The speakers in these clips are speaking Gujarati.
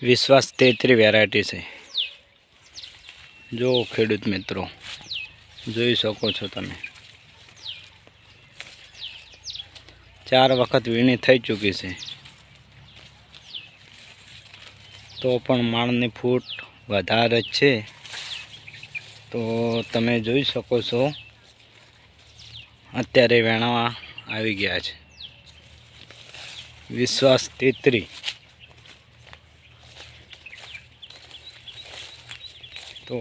વિશ્વાસ 33 વેરાયટી છે। જો ખેડૂત મિત્રો જોઈ શકો છો તમે, 4 વખત વીણી થઈ ચૂકી છે, તો પણ માળની ફૂટ વધારે છે। તો તમે જોઈ શકો છો અત્યારે વેણવા આવી ગયા છે। વિશ્વાસ 33 તો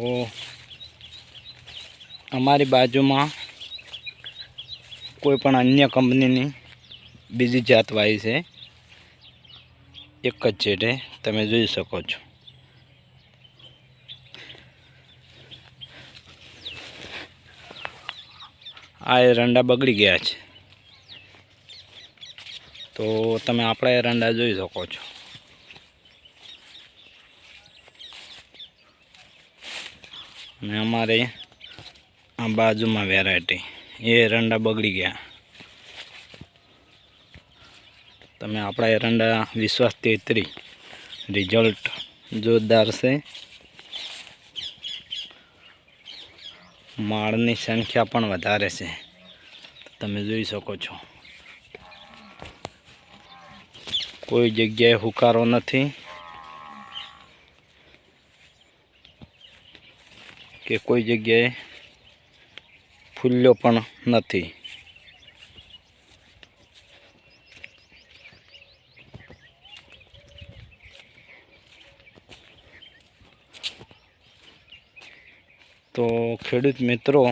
અમારી બાજુમાં કોઈ પણ અન્ય કંપનીની બીજી જાત વાવી છે, એક જ છેડે તમે જોઈ શકો છો। આ એરંડા બગડી ગયા છે, તો તમે આપણા એરંડા જોઈ શકો છો। અને અમારે આ બાજુમાં વેરાયટી એ એરંડા બગડી ગયા। તમે આપણા એરંડા વિશ્વાસ 33 રિઝલ્ટ જોરદાર છે। માળની સંખ્યા પણ વધારે છે, તમે જોઈ શકો છો। કોઈ જગ્યાએ હુકારો નથી કે કોઈ જગ્યાએ ફૂલ્યો પણ નથી। તો ખેડૂત મિત્રો,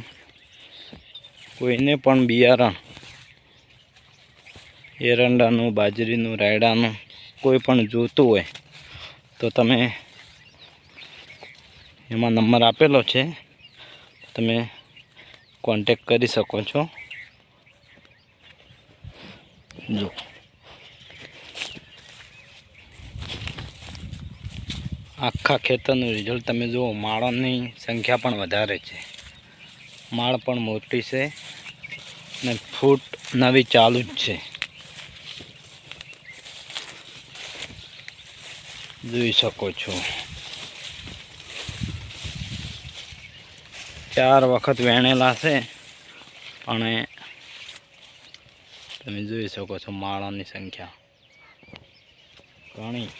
કોઈને પણ બિયારણ એરંડાનું, બાજરીનું, રાયડાનું કોઈ પણ જોતું હોય તો તમે એમાં નંબર આપેલો છે, તમે કોન્ટેક્ટ કરી શકો છો। જો આખા ખેતરનું રિઝલ્ટ તમે જુઓ, માળોની સંખ્યા પણ વધારે છે, માળ પણ મોટી છે અને ફૂટ નવી ચાલુ જ છે, જોઈ શકો છો। 4 વખત વેણેલા છે, અને તમે જોઈ શકો છો માળાની સંખ્યા ઘણી।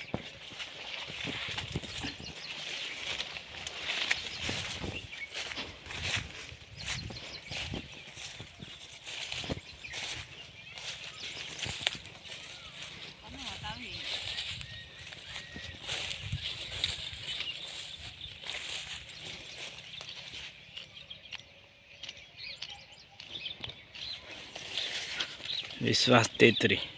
વિશ્વાસ 33